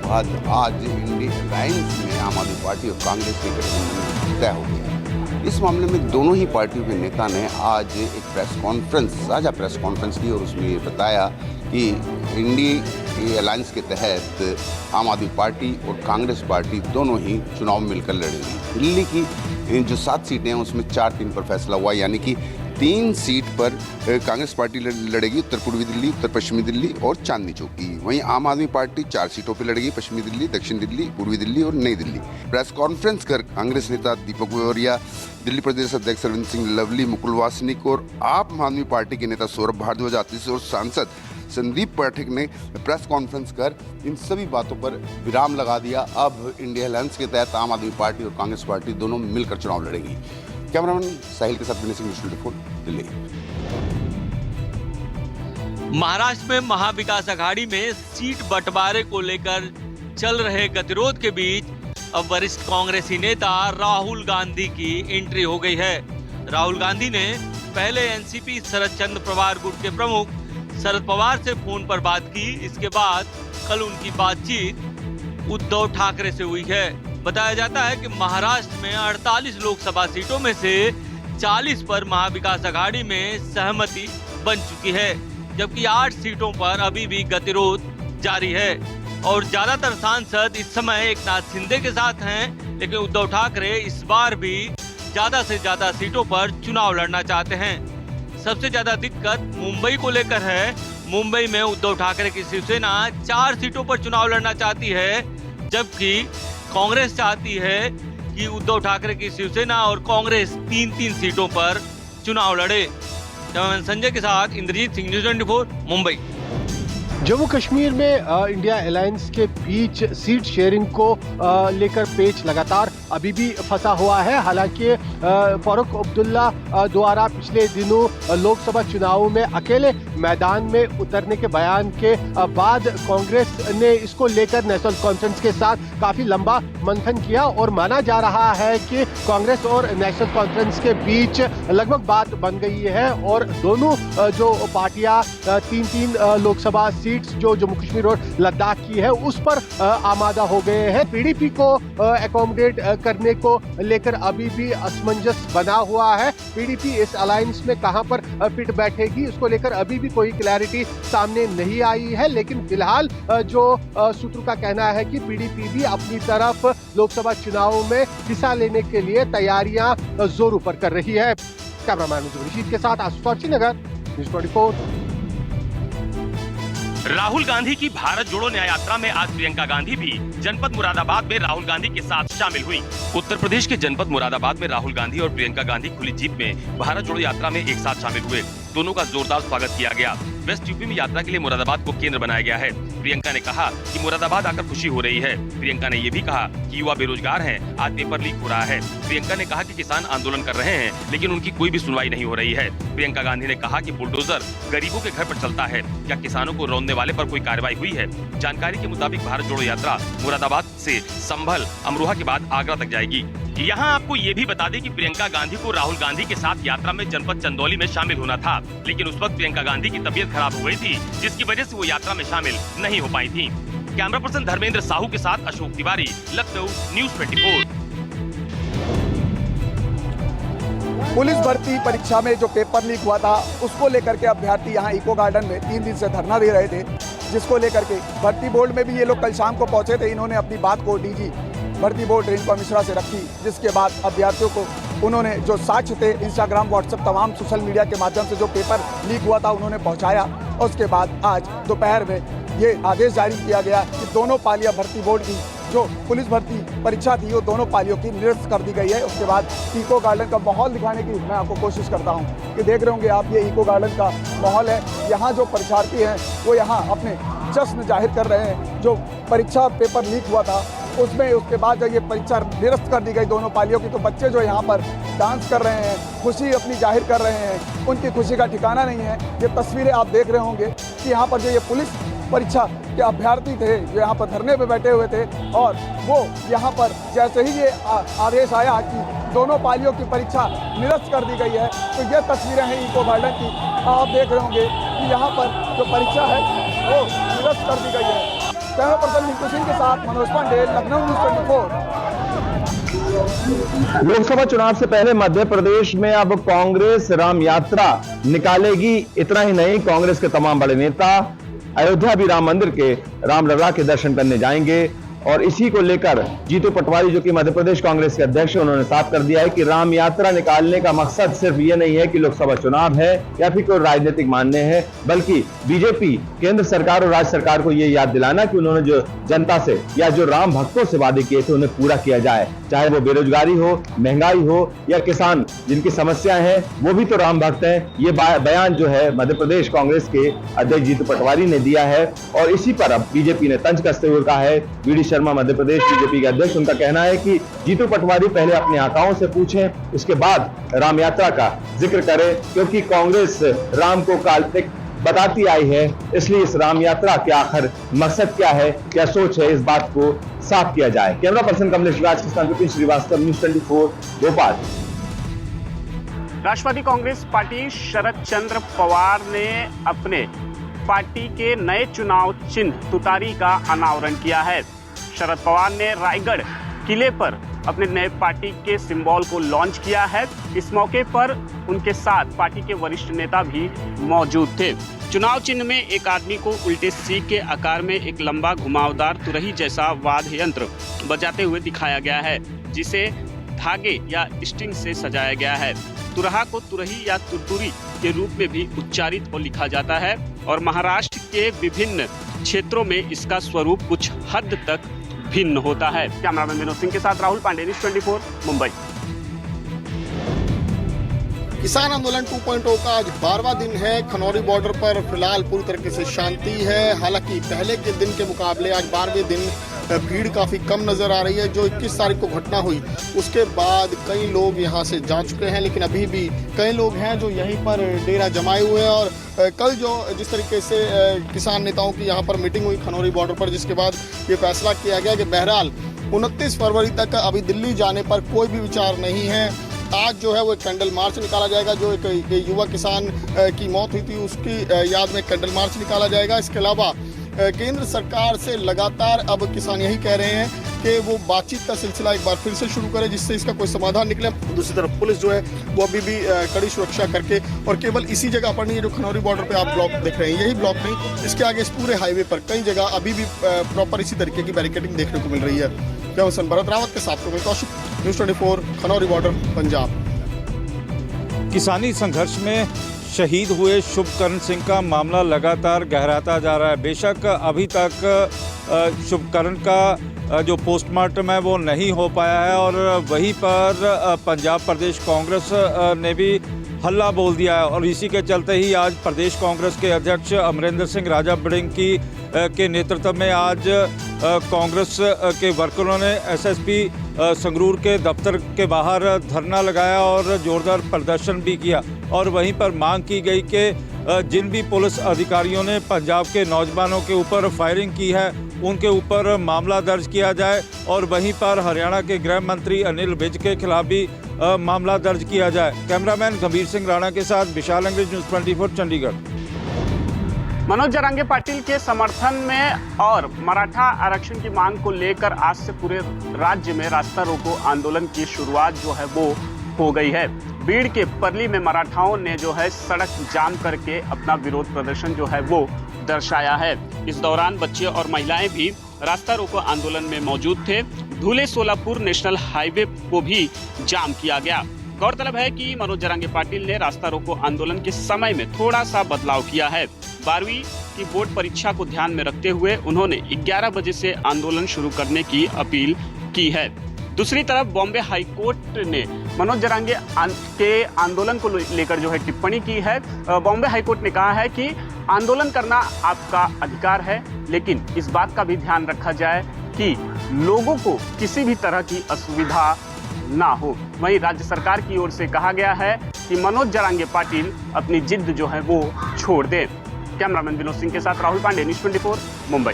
बाद आज India alliance में आम आदमी पार्टी और कांग्रेस के गठबंधन तय हो गया। इस मामले में दोनों ही पार्टियों के नेता ने आज एक साझा प्रेस कॉन्फ्रेंस की और उसमें ये बताया कि इंडिया अलायंस के तहत आम आदमी पार्टी और कांग्रेस पार्टी दोनों ही चुनाव मिलकर लड़ेंगी। दिल्ली की जो 7 सीटें हैं उसमें 4-3 पर फैसला हुआ, यानी कि 3 सीट पर कांग्रेस पार्टी लड़ेगी, उत्तर पूर्वी दिल्ली, उत्तर पश्चिमी दिल्ली और चांदनी चौक की। वहीं आम आदमी पार्टी 4 सीटों पर लड़ेगी, पश्चिमी दिल्ली, दक्षिण दिल्ली, पूर्वी दिल्ली और नई दिल्ली। प्रेस कॉन्फ्रेंस कर कांग्रेस नेता दीपक वोरिया, दिल्ली प्रदेश अध्यक्ष अरविंद सिंह लवली, मुकुल वासनिक और आम आदमी पार्टी के नेता सौरभ भारद्वाज आतिश और सांसद संदीप पाठक ने प्रेस कॉन्फ्रेंस कर इन सभी बातों पर विराम लगा दिया। अब इंडिया अलायंस के तहत आम आदमी पार्टी और कांग्रेस पार्टी दोनों मिलकर चुनाव लड़ेंगी। कैमरामैन साहिल के साथ विनय सिंह, न्यूज़ 24 दिल्ली। महाराष्ट्र में महाविकास आघाड़ी में सीट बंटवारे को लेकर चल रहे गतिरोध के बीच अब वरिष्ठ कांग्रेसी नेता राहुल गांधी की एंट्री हो गई है। राहुल गांधी ने पहले एनसीपी शरद चंद्र पवार गुट के प्रमुख शरद पवार से फोन पर बात की। इसके बाद कल उनकी बातचीत उद्धव ठाकरे से हुई है। बताया जाता है कि महाराष्ट्र में 48 लोकसभा सीटों में से 40 पर महाविकास आघाड़ी में सहमति बन चुकी है, जबकि 8 सीटों पर अभी भी गतिरोध जारी है और ज्यादातर सांसद इस समय एकनाथ शिंदे के साथ हैं, लेकिन उद्धव ठाकरे इस बार भी ज्यादा से ज्यादा सीटों पर चुनाव लड़ना चाहते हैं। सबसे ज्यादा दिक्कत मुंबई को लेकर है। मुंबई में उद्धव ठाकरे की शिवसेना 4 सीटों पर चुनाव लड़ना चाहती है, जबकि कांग्रेस चाहती है कि उद्धव ठाकरे की शिवसेना और कांग्रेस 3-3 सीटों पर चुनाव लड़े। कैमरामैन संजय के साथ इंद्रजीत सिंह, न्यूज़ 24 मुंबई। जम्मू कश्मीर में इंडिया अलायंस के बीच सीट शेयरिंग को लेकर पेच लगातार अभी भी फंसा हुआ है। हालांकि फारूक अब्दुल्ला द्वारा पिछले दिनों लोकसभा चुनाव में अकेले मैदान में उतरने के बयान के बाद कांग्रेस ने इसको लेकर नेशनल कॉन्फ्रेंस के साथ काफी लंबा मंथन किया और माना जा रहा है कि कांग्रेस और नेशनल कॉन्फ्रेंस के बीच लगभग बात बन गई है और दोनों जो पार्टियां 3-3 लोकसभा सीट्स जो जम्मू कश्मीर और लद्दाख की है उस पर आमादा हो गए हैं। पीडीपी को एकोमोडेट करने को लेकर अभी भी असमंजस बना हुआ है। पीडीपी इस अलायंस में कहां पर फिट बैठेगी उसको लेकर अभी भी कोई क्लैरिटी सामने नहीं आई है, लेकिन फिलहाल जो सूत्रों का कहना है कि पीडीपी भी अपनी तरफ लोकसभा चुनाव में हिस्सा लेने के लिए तैयारियां जोरों पर कर रही है। कैमरामैन रशीद के साथ आशुतोष श्रीनगर, न्यूज़ 24। राहुल गांधी की भारत जोड़ो न्याय यात्रा में आज प्रियंका गांधी भी जनपद मुरादाबाद में राहुल गांधी के साथ शामिल हुई। उत्तर प्रदेश के जनपद मुरादाबाद में राहुल गांधी और प्रियंका गांधी खुली जीप में भारत जोड़ो यात्रा में एक साथ शामिल हुए। दोनों का जोरदार स्वागत किया गया। वेस्ट यूपी में यात्रा के लिए मुरादाबाद को केंद्र बनाया गया है। प्रियंका ने कहा कि मुरादाबाद आकर खुशी हो रही है। प्रियंका ने ये भी कहा कि युवा बेरोजगार हैं, आज पेपर लीक हो रहा है। प्रियंका ने कहा कि किसान आंदोलन कर रहे हैं, लेकिन उनकी कोई भी सुनवाई नहीं हो रही है। प्रियंका गांधी ने कहा कि बुलडोजर गरीबों के घर पर चलता है, क्या किसानों को रौंदने वाले पर कोई कार्रवाई हुई है? जानकारी के मुताबिक भारत जोड़ो यात्रा मुरादाबाद से संभल, अमरोहा के बाद आगरा तक जाएगी। यहाँ आपको ये भी बता दें कि प्रियंका गांधी को राहुल गांधी के साथ यात्रा में जनपद चंदौली में शामिल होना था, लेकिन उस वक्त प्रियंका गांधी की तबीयत खराब हो गई थी, जिसकी वजह से वो यात्रा में शामिल नहीं हो पाई थी। कैमरा पर्सन धर्मेंद्र साहू के साथ अशोक तिवारी, लखनऊ, न्यूज़ 24। पुलिस भर्ती परीक्षा में जो पेपर लीक हुआ था उसको लेकर के अभ्यर्थी यहाँ इको गार्डन में 3 दिन से धरना दे रहे थे, जिसको लेकर के भर्ती बोर्ड में भी ये लोग कल शाम को पहुंचे थे। इन्होंने अपनी बात को डीजी भर्ती बोर्ड रेणुका मिश्रा से रखी, जिसके बाद अभ्यर्थियों को उन्होंने जो साक्ष्य थे इंस्टाग्राम, व्हाट्सएप, तमाम सोशल मीडिया के माध्यम से जो पेपर लीक हुआ था उन्होंने पहुँचाया। और उसके बाद आज दोपहर में ये आदेश जारी किया गया कि दोनों पालियां भर्ती बोर्ड की जो पुलिस भर्ती परीक्षा थी वो दोनों पालियों की निरस्त कर दी गई है। उसके बाद इको गार्डन का माहौल दिखाने की मैं आपको कोशिश करता हूँ कि देख रहे होंगे आप, ये इको गार्डन का माहौल है। यहाँ जो परीक्षार्थी हैं वो यहाँ अपने जश्न जाहिर कर रहे हैं। जो परीक्षा पेपर लीक हुआ था उसमें उसके बाद जब ये परीक्षा निरस्त कर दी गई दोनों पालियों की, तो बच्चे जो यहाँ पर डांस कर रहे हैं, खुशी अपनी जाहिर कर रहे हैं, उनकी खुशी का ठिकाना नहीं है। ये तस्वीरें आप देख रहे होंगे कि यहाँ पर जो ये पुलिस परीक्षा के अभ्यर्थी थे जो यहाँ पर धरने पे बैठे हुए थे, और वो यहाँ पर जैसे ही ये आदेश आया कि दोनों पालियों की परीक्षा निरस्त कर दी गई है, तो ये तस्वीरें हैं इको गार्डन की। आप देख रहे होंगे कि यहाँ पर जो परीक्षा है वो निरस्त कर दी गई है। कैमरा पर्सन मिंटू सिंह के साथ मनोज पांडे, लखनऊ न्यूज़ 24। लोकसभा चुनाव से पहले मध्य प्रदेश में अब कांग्रेस राम यात्रा निकालेगी। इतना ही नहीं, कांग्रेस के तमाम बड़े नेता अयोध्या भी राम मंदिर के रामलला के दर्शन करने जाएंगे। और इसी को लेकर जीतू पटवारी, जो कि मध्य प्रदेश कांग्रेस के अध्यक्ष हैं, उन्होंने साफ कर दिया है कि राम यात्रा निकालने का मकसद सिर्फ ये नहीं है कि लोकसभा चुनाव है या फिर कोई राजनीतिक मान्य है, बल्कि बीजेपी केंद्र सरकार और राज्य सरकार को ये याद दिलाना कि उन्होंने जो जनता से या जो राम भक्तों से वादे किए थे उन्हें पूरा किया जाए। चाहे वो बेरोजगारी हो, महंगाई हो या किसान जिनकी समस्याएं हैं, वो भी तो राम भक्त हैं। ये बयान जो है मध्य प्रदेश कांग्रेस के अध्यक्ष जीतू पटवारी ने दिया है और इसी पर अब बीजेपी ने तंज कसते हुए कहा है। वीडी शर्मा मध्य प्रदेश बीजेपी के अध्यक्ष, उनका कहना है कि जीतू पटवारी पहले अपने आकाओं से पूछें, उसके बाद राम यात्रा का जिक्र करें, क्योंकि कांग्रेस राम को काल्पनिक बताती आई है। इसलिए इस राम यात्रा के आखिर मकसद क्या है, क्या सोच है, इस बात को साफ किया जाए। कैमरा पर्सन कमलेश राज के साथ विपिन श्रीवास्तव, न्यूज़ 24 भोपाल। राष्ट्रवादी कांग्रेस पार्टी शरद चंद्र पवार ने अपने पार्टी के नए चुनाव चिन्ह तुतारी का अनावरण किया है। शरद पवार ने रायगढ़ किले पर अपने नए पार्टी के सिंबल को लॉन्च किया है। इस मौके पर उनके साथ पार्टी के वरिष्ठ नेता भी मौजूद थे। चुनाव चिन्ह में एक आदमी को उल्टे सी के आकार में एक लंबा घुमावदार तुरही जैसा वाद्य यंत्र बजाते हुए दिखाया गया है, जिसे धागे या स्ट्रिंग से सजाया गया है। तुरहा को तुरही या तुरतुरी के रूप में भी उच्चारित और लिखा जाता है और महाराष्ट्र के विभिन्न क्षेत्रों में इसका स्वरूप कुछ हद तक भिन्न होता है। कैमरामैन विनोद सिंह के साथ राहुल पांडे, न्यूज़ 24 मुंबई। किसान आंदोलन 2.0 का आज 12वां दिन है। खनौरी बॉर्डर पर फिलहाल पूरी तरीके से शांति है। हालांकि पहले के दिन के मुकाबले आज 12वें दिन भीड़ काफ़ी कम नज़र आ रही है। जो 21 तारीख को घटना हुई उसके बाद कई लोग यहां से जा चुके हैं, लेकिन अभी भी कई लोग हैं जो यहीं पर डेरा जमाए हुए हैं। और कल जो जिस तरीके से किसान नेताओं की यहां पर मीटिंग हुई खनौरी बॉर्डर पर, जिसके बाद ये फैसला किया गया कि बहरहाल 29 फरवरी तक अभी दिल्ली जाने पर कोई भी विचार नहीं है। आज जो है वो एक कैंडल मार्च निकाला जाएगा। जो एक युवा किसान की मौत हुई थी उसकी याद में कैंडल मार्च निकाला जाएगा। इसके अलावा केंद्र सरकार से लगातार अब किसान यही कह रहे हैं कि वो बातचीत का सिलसिला एक बार फिर से शुरू करे, जिससे इसका कोई समाधान निकले। दूसरी तरफ पुलिस जो है वो अभी भी कड़ी सुरक्षा करके, और केवल इसी जगह पर नहीं है जो खनौरी बॉर्डर पे आप ब्लॉक देख रहे हैं, यही ब्लॉक नहीं, इसके आगे इस पूरे हाईवे पर कई जगह अभी भी प्रॉपर इसी तरीके की बैरिकेडिंग देखने को मिल रही है। कैमरामैन भरत रावत के साथ कौशिक, न्यूज़ 24 खनौरी बॉर्डर पंजाब। किसानी संघर्ष में शहीद हुए शुभकरण सिंह का मामला लगातार गहराता जा रहा है। बेशक अभी तक शुभकरण का जो पोस्टमार्टम है वो नहीं हो पाया है और वहीं पर पंजाब प्रदेश कांग्रेस ने भी हल्ला बोल दिया है और इसी के चलते ही आज प्रदेश कांग्रेस के अध्यक्ष अमरिंदर सिंह राजा बड़िंग के नेतृत्व में आज कांग्रेस के वर्करों ने एसएसपी संगरूर के दफ्तर के बाहर धरना लगाया और जोरदार प्रदर्शन भी किया और वहीं पर मांग की गई कि जिन भी पुलिस अधिकारियों ने पंजाब के नौजवानों के ऊपर फायरिंग की है उनके ऊपर मामला दर्ज किया जाए और वहीं पर हरियाणा के गृह मंत्री अनिल विज के खिलाफ भी मामला दर्ज किया जाए। कैमरामैन गंभीर सिंह राणा के साथ विशाल अंग्रेज, न्यूज़ 24 चंडीगढ़। मनोज जरांगे पाटिल के समर्थन में और मराठा आरक्षण की मांग को लेकर आज से पूरे राज्य में रास्ता रोको आंदोलन की शुरुआत जो है वो हो गई है। बीड़ के परली में मराठाओं ने जो है सड़क जाम करके अपना विरोध प्रदर्शन जो है वो दर्शाया है। इस दौरान बच्चे और महिलाएं भी रास्ता रोको आंदोलन में मौजूद थे। धुले सोलापुर नेशनल हाईवे को भी जाम किया गया। गौरतलब है कि मनोज जरांगे पाटिल ने रास्ता रोको आंदोलन के समय में थोड़ा सा बदलाव किया है। 12वीं की बोर्ड परीक्षा को ध्यान में रखते हुए उन्होंने 11 बजे से आंदोलन शुरू करने की अपील की है। दूसरी तरफ बॉम्बे हाईकोर्ट ने मनोज जरांगे के आंदोलन को लेकर जो है टिप्पणी की है। बॉम्बे हाईकोर्ट ने कहा है कि आंदोलन करना आपका अधिकार है, लेकिन इस बात का भी ध्यान रखा जाए कि लोगों को किसी भी तरह की असुविधा ना हो। वहीं राज्य सरकार की ओर से कहा गया है कि मनोज जरांगे पाटिल अपनी जिद जो है वो छोड़ दें। कैमरामैन विनोद सिंह के साथ राहुल पांडे, न्यूज़ 24 मुंबई।